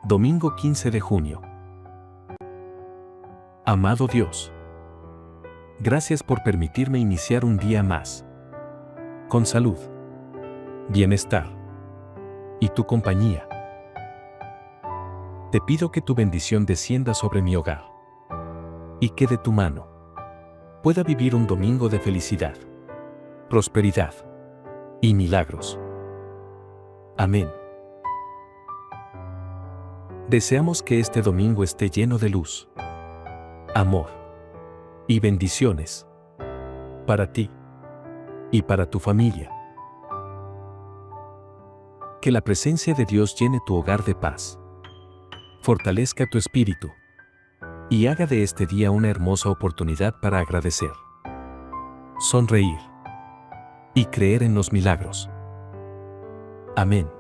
Domingo 15 de junio. Amado Dios, gracias por permitirme iniciar un día más, con salud, bienestar y tu compañía. Te pido que tu bendición descienda sobre mi hogar y que de tu mano pueda vivir un domingo de felicidad, prosperidad y milagros. Amén. Deseamos que este domingo esté lleno de luz, amor y bendiciones para ti y para tu familia. Que la presencia de Dios llene tu hogar de paz, fortalezca tu espíritu y haga de este día una hermosa oportunidad para agradecer, sonreír y creer en los milagros. Amén.